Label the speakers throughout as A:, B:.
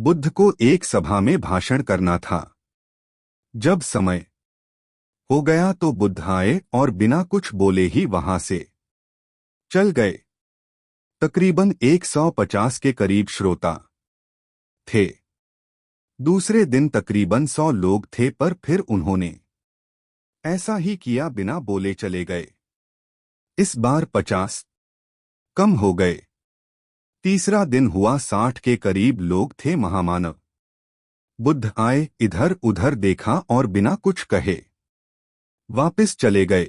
A: बुद्ध को एक सभा में भाषण करना था। जब समय हो गया तो बुद्ध आए और बिना कुछ बोले ही वहां से चल गए। तकरीबन 150 के करीब श्रोता थे। दूसरे दिन तकरीबन 100 लोग थे, पर फिर उन्होंने ऐसा ही किया, बिना बोले चले गए। इस बार 50 कम हो गए। तीसरा दिन हुआ, 60 के करीब लोग थे। महामानव बुद्ध आए, इधर उधर देखा और बिना कुछ कहे वापस चले गए।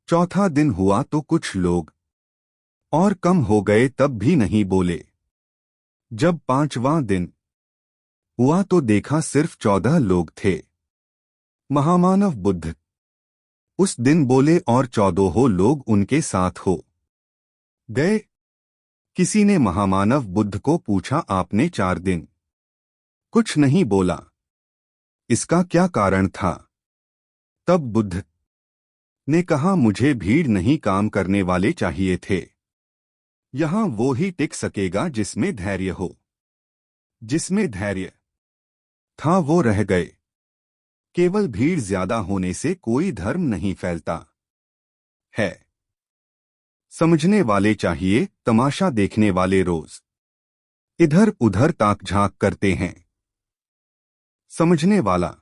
A: चौथा दिन हुआ तो कुछ लोग और कम हो गए, तब भी नहीं बोले। जब पांचवां दिन हुआ तो देखा सिर्फ 14 लोग थे। महामानव बुद्ध उस दिन बोले और 14 लोग उनके साथ हो गए। किसी ने महामानव बुद्ध को पूछा, आपने 4 दिन कुछ नहीं बोला, इसका क्या कारण था? तब बुद्ध ने कहा, मुझे भीड़ नहीं, काम करने वाले चाहिए थे। यहां वो ही टिक सकेगा जिसमें धैर्य हो। जिसमें धैर्य था वो रह गए। केवल भीड़ ज्यादा होने से कोई धर्म नहीं फैलता है। समझने वाले चाहिए, तमाशा देखने वाले रोज इधर उधर ताक झांक करते हैं। समझने वाला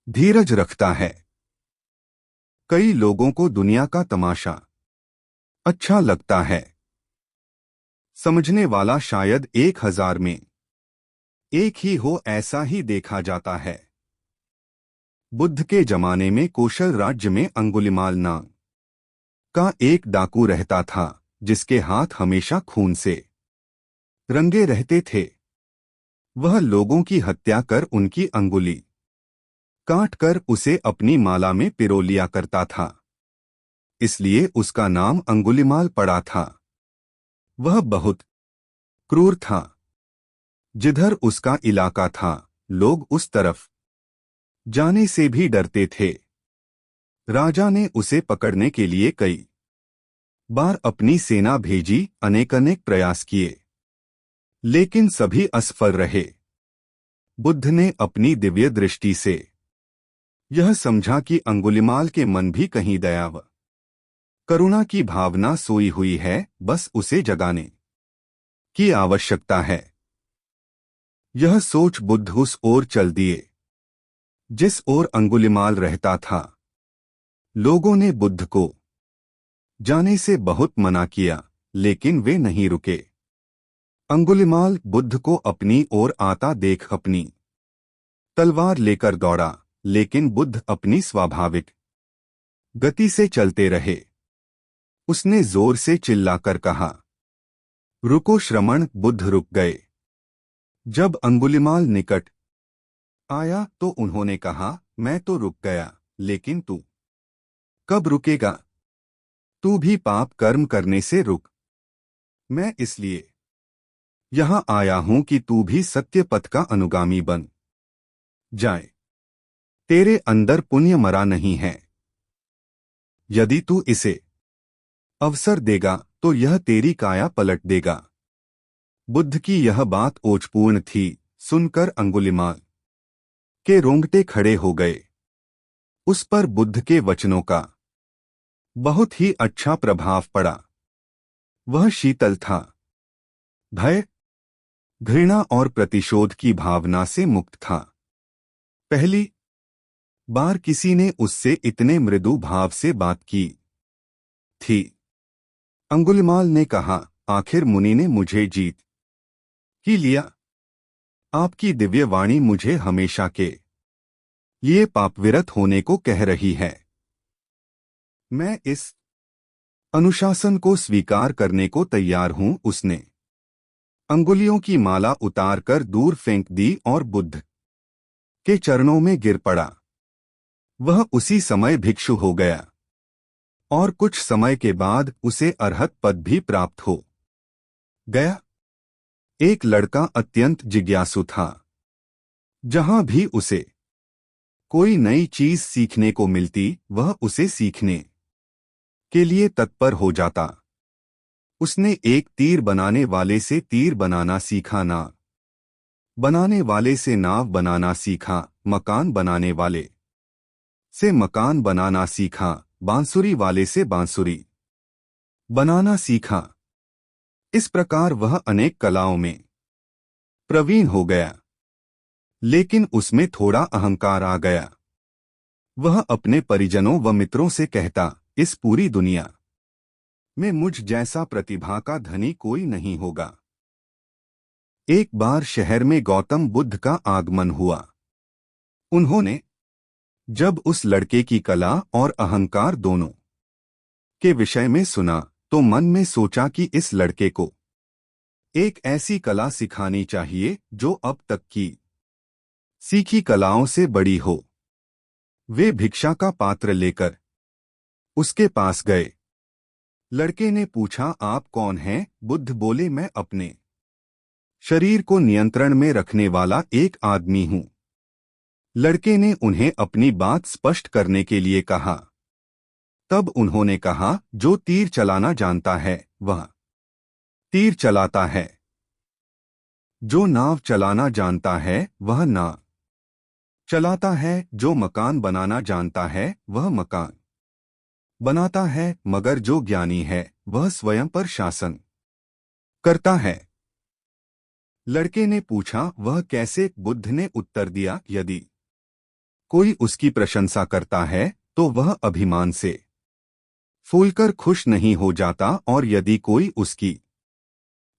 A: धीरज रखता है। कई लोगों को दुनिया का तमाशा अच्छा लगता है। समझने वाला शायद 1000 में एक ही हो, ऐसा ही देखा जाता है। बुद्ध के जमाने में कौशल राज्य में अंगुलिमाल नाम का एक डाकू रहता था, जिसके हाथ हमेशा खून से रंगे रहते थे। वह लोगों की हत्या कर उनकी अंगुली काट कर उसे अपनी माला में पिरो लिया करता था, इसलिए उसका नाम अंगुलिमाल पड़ा था। वह बहुत क्रूर था। जिधर उसका इलाका था, लोग उस तरफ जाने से भी डरते थे। राजा ने उसे पकड़ने के लिए कई बार अपनी सेना भेजी, अनेक प्रयास किए, लेकिन सभी असफल रहे। बुद्ध ने अपनी दिव्य दृष्टि से यह समझा कि अंगुलिमाल के मन भी कहीं दया व करुणा की भावना सोई हुई है, बस उसे जगाने की आवश्यकता है। यह सोच बुद्ध उस ओर चल दिए जिस ओर अंगुलिमाल रहता था। लोगों ने बुद्ध को जाने से बहुत मना किया, लेकिन वे नहीं रुके। अंगुलिमाल बुद्ध को अपनी ओर आता देख अपनी तलवार लेकर दौड़ा, लेकिन बुद्ध अपनी स्वाभाविक गति से चलते रहे। उसने जोर से चिल्लाकर कहा, रुको श्रमण। बुद्ध रुक गए। जब अंगुलिमाल निकट आया तो उन्होंने कहा, मैं तो रुक गया, लेकिन तू कब रुकेगा? तू भी पाप कर्म करने से रुक। मैं इसलिए यहां आया हूं कि तू भी सत्य पथ का अनुगामी बन जाए। तेरे अंदर पुण्य मरा नहीं है। यदि तू इसे अवसर देगा तो यह तेरी काया पलट देगा। बुद्ध की यह बात ओजपूर्ण थी। सुनकर अंगुलिमाल के रोंगटे खड़े हो गए। उस पर बुद्ध के वचनों का बहुत ही अच्छा प्रभाव पड़ा। वह शीतल था, भय, घृणा और प्रतिशोध की भावना से मुक्त था। पहली बार किसी ने उससे इतने मृदु भाव से बात की थी। अंगुलिमाल ने कहा, आखिर मुनि ने मुझे जीत ही लिया। आपकी दिव्य वाणी मुझे हमेशा के लिए पापविरत होने को कह रही है। मैं इस अनुशासन को स्वीकार करने को तैयार हूं। उसने अंगुलियों की माला उतार कर दूर फेंक दी और बुद्ध के चरणों में गिर पड़ा। वह उसी समय भिक्षु हो गया और कुछ समय के बाद उसे अरहत पद भी प्राप्त हो गया। एक लड़का अत्यंत जिज्ञासु था। जहां भी उसे कोई नई चीज सीखने को मिलती, वह उसे सीखने के लिए तत्पर हो जाता। उसने एक तीर बनाने वाले से तीर बनाना सीखा ना बनाने वाले से नाव बनाना सीखा, मकान बनाने वाले से मकान बनाना सीखा, बांसुरी वाले से बांसुरी बनाना सीखा। इस प्रकार वह अनेक कलाओं में प्रवीण हो गया, लेकिन उसमें थोड़ा अहंकार आ गया। वह अपने परिजनों व मित्रों से कहता, इस पूरी दुनिया में मुझ जैसा प्रतिभा का धनी कोई नहीं होगा। एक बार शहर में गौतम बुद्ध का आगमन हुआ। उन्होंने जब उस लड़के की कला और अहंकार दोनों के विषय में सुना तो मन में सोचा कि इस लड़के को एक ऐसी कला सिखानी चाहिए जो अब तक की सीखी कलाओं से बड़ी हो। वे भिक्षा का पात्र लेकर उसके पास गए। लड़के ने पूछा, आप कौन हैं? बुद्ध बोले, मैं अपने शरीर को नियंत्रण में रखने वाला एक आदमी हूं। लड़के ने उन्हें अपनी बात स्पष्ट करने के लिए कहा। तब उन्होंने कहा, जो तीर चलाना जानता है वह तीर चलाता है, जो नाव चलाना जानता है वह नाव चलाता है, जो मकान बनाना जानता है वह मकान बनाता है, मगर जो ज्ञानी है वह स्वयं पर शासन करता है। लड़के ने पूछा, वह कैसे? बुद्ध ने उत्तर दिया, यदि कोई उसकी प्रशंसा करता है तो वह अभिमान से फूलकर खुश नहीं हो जाता, और यदि कोई उसकी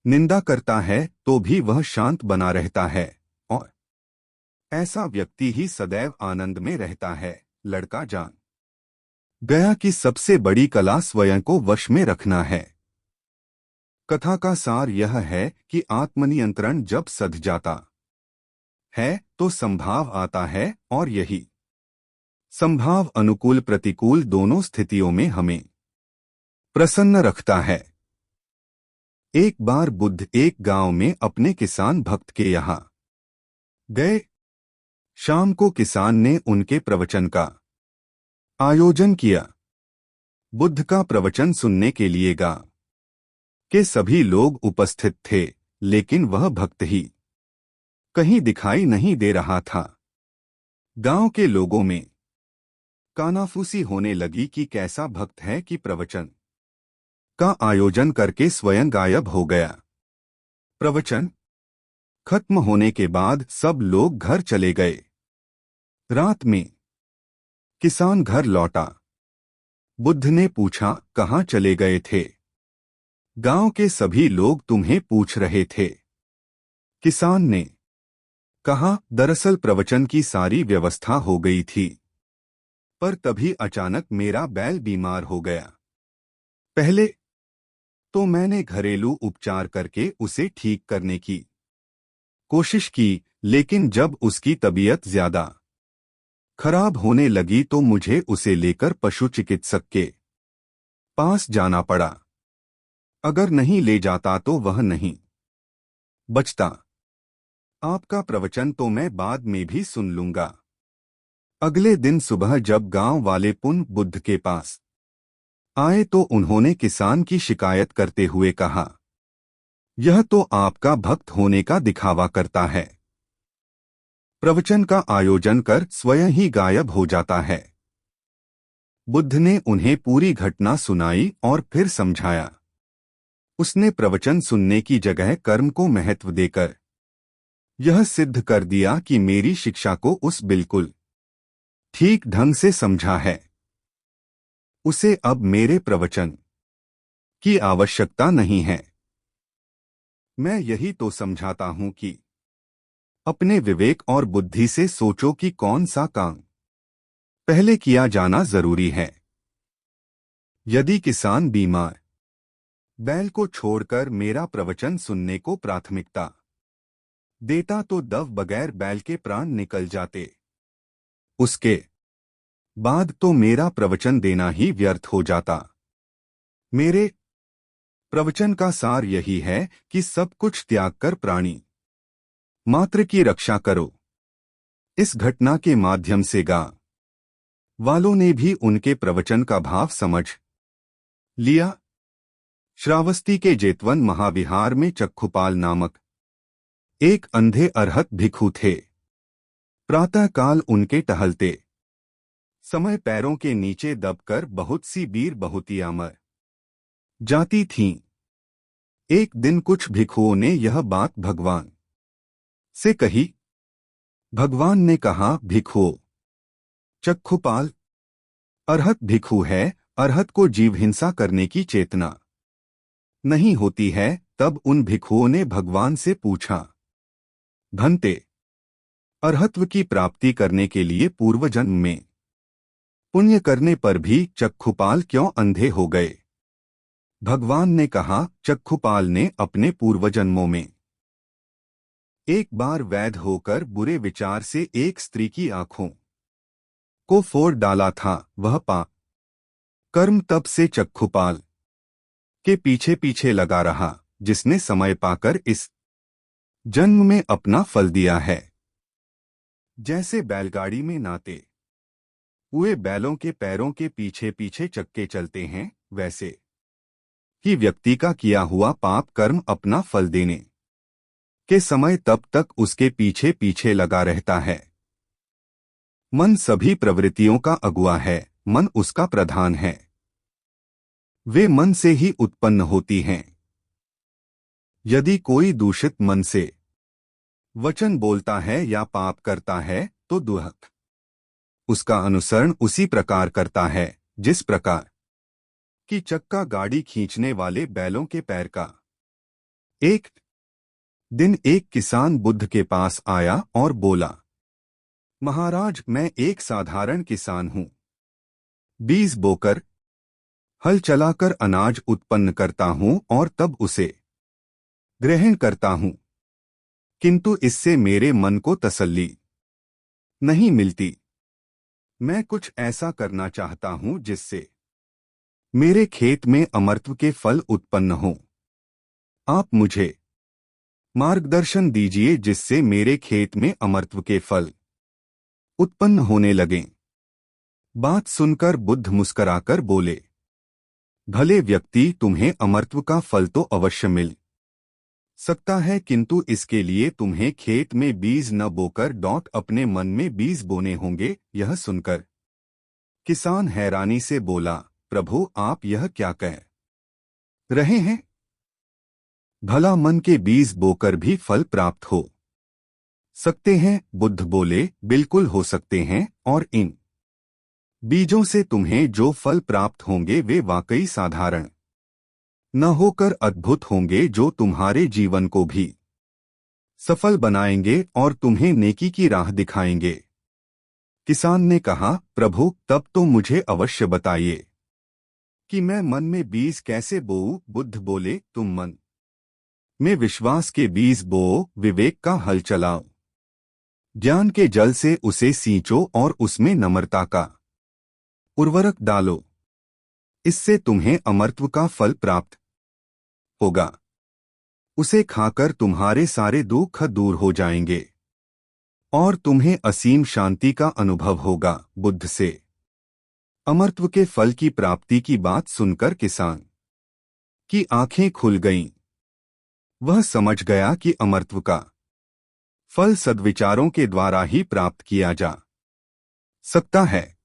A: निंदा करता है तो भी वह शांत बना रहता है, और ऐसा व्यक्ति ही सदैव आनंद में रहता है। लड़का जान गया कि सबसे बड़ी कला स्वयं को वश में रखना है। कथा का सार यह है कि आत्मनियंत्रण जब सध जाता है तो संभाव आता है, और यही संभाव अनुकूल प्रतिकूल दोनों स्थितियों में हमें प्रसन्न रखता है। एक बार बुद्ध एक गांव में अपने किसान भक्त के यहाँ गए। शाम को किसान ने उनके प्रवचन का आयोजन किया। बुद्ध का प्रवचन सुनने के लिए गांव के सभी लोग उपस्थित थे, लेकिन वह भक्त ही कहीं दिखाई नहीं दे रहा था। गांव के लोगों में कानाफूसी होने लगी कि कैसा भक्त है कि प्रवचन का आयोजन करके स्वयं गायब हो गया। प्रवचन खत्म होने के बाद सब लोग घर चले गए। रात में किसान घर लौटा। बुद्ध ने पूछा, कहाँ चले गए थे? गांव के सभी लोग तुम्हें पूछ रहे थे। किसान ने कहा, दरअसल प्रवचन की सारी व्यवस्था हो गई थी, पर तभी अचानक मेरा बैल बीमार हो गया। पहले तो मैंने घरेलू उपचार करके उसे ठीक करने की कोशिश की, लेकिन जब उसकी तबीयत ज्यादा खराब होने लगी तो मुझे उसे लेकर पशु चिकित्सक के पास जाना पड़ा। अगर नहीं ले जाता तो वह नहीं बचता। आपका प्रवचन तो मैं बाद में भी सुन लूंगा। अगले दिन सुबह जब गांव वाले पुनः बुद्ध के पास आए तो उन्होंने किसान की शिकायत करते हुए कहा, यह तो आपका भक्त होने का दिखावा करता है। प्रवचन का आयोजन कर स्वयं ही गायब हो जाता है। बुद्ध ने उन्हें पूरी घटना सुनाई और फिर समझाया। उसने प्रवचन सुनने की जगह कर्म को महत्व देकर यह सिद्ध कर दिया कि मेरी शिक्षा को उस बिल्कुल ठीक ढंग से समझा है। उसे अब मेरे प्रवचन की आवश्यकता नहीं है। मैं यही तो समझाता हूं कि अपने विवेक और बुद्धि से सोचो कि कौन सा काम पहले किया जाना जरूरी है। यदि किसान बीमार बैल को छोड़कर मेरा प्रवचन सुनने को प्राथमिकता देता तो दव बगैर बैल के प्राण निकल जाते। उसके बाद तो मेरा प्रवचन देना ही व्यर्थ हो जाता। मेरे प्रवचन का सार यही है कि सब कुछ त्याग कर प्राणी मात्र की रक्षा करो। इस घटना के माध्यम से गांव वालों ने भी उनके प्रवचन का भाव समझ लिया। श्रावस्ती के जेतवन महाविहार में चक्षुपाल नामक एक अंधे अरहत भिक्षु थे। प्रातःकाल उनके टहलते समय पैरों के नीचे दबकर बहुत सी बीर बहुतियां मर जाती थीं। एक दिन कुछ भिक्षुओं ने यह बात भगवान से कही। भगवान ने कहा, भिक्षुओं, चक्षुपाल अरहत भिक्षु है। अरहत को जीव हिंसा करने की चेतना नहीं होती है। तब उन भिक्षुओं ने भगवान से पूछा, भंते, अरहत्व की प्राप्ति करने के लिए पूर्व जन्म में पुण्य करने पर भी चक्षुपाल क्यों अंधे हो गए? भगवान ने कहा, चक्षुपाल ने अपने पूर्व जन्मों में एक बार वैध होकर बुरे विचार से एक स्त्री की आंखों को फोड़ डाला था। वह पाप कर्म तब से चक्षुपाल के पीछे पीछे लगा रहा, जिसने समय पाकर इस जन्म में अपना फल दिया है। जैसे बैलगाड़ी में नाते हुए बैलों के पैरों के पीछे पीछे चक्के चलते हैं, वैसे ही व्यक्ति का किया हुआ पाप कर्म अपना फल देने के समय तब तक उसके पीछे पीछे लगा रहता है। मन सभी प्रवृत्तियों का अगुआ है, मन उसका प्रधान है। वे मन से ही उत्पन्न होती हैं। यदि कोई दूषित मन से वचन बोलता है या पाप करता है तो दुहक उसका अनुसरण उसी प्रकार करता है जिस प्रकार की चक्का गाड़ी खींचने वाले बैलों के पैर का। एक दिन एक किसान बुद्ध के पास आया और बोला, महाराज, मैं एक साधारण किसान हूं। बीज बोकर हल चलाकर अनाज उत्पन्न करता हूं और तब उसे ग्रहण करता हूं, किंतु इससे मेरे मन को तसल्ली नहीं मिलती। मैं कुछ ऐसा करना चाहता हूं जिससे मेरे खेत में अमरत्व के फल उत्पन्न हों। आप मुझे मार्गदर्शन दीजिए जिससे मेरे खेत में अमरत्व के फल उत्पन्न होने लगें। बात सुनकर बुद्ध मुस्कराकर बोले, भले व्यक्ति, तुम्हें अमरत्व का फल तो अवश्य मिल सकता है, किंतु इसके लिए तुम्हें खेत में बीज न बोकर अपने मन में बीज बोने होंगे। यह सुनकर किसान हैरानी से बोला, प्रभु, आप यह क्या कह रहे हैं? भला मन के बीज बोकर भी फल प्राप्त हो सकते हैं? बुद्ध बोले, बिल्कुल हो सकते हैं, और इन बीजों से तुम्हें जो फल प्राप्त होंगे वे वाकई साधारण न होकर अद्भुत होंगे, जो तुम्हारे जीवन को भी सफल बनाएंगे और तुम्हें नेकी की राह दिखाएंगे। किसान ने कहा, प्रभु, तब तो मुझे अवश्य बताइए कि मैं मन में बीज कैसे बोऊं? बुद्ध बोले, तुम मन में विश्वास के बीज बोओ, विवेक का हल चलाओ, ज्ञान के जल से उसे सींचो और उसमें नम्रता का उर्वरक डालो। इससे तुम्हें अमरत्व का फल प्राप्त होगा। उसे खाकर तुम्हारे सारे दुख दूर हो जाएंगे और तुम्हें असीम शांति का अनुभव होगा। बुद्ध से अमरत्व के फल की प्राप्ति की बात सुनकर किसान की आंखें खुल गईं। वह समझ गया कि अमरत्व का फल सद्विचारों के द्वारा ही प्राप्त किया जा सकता है।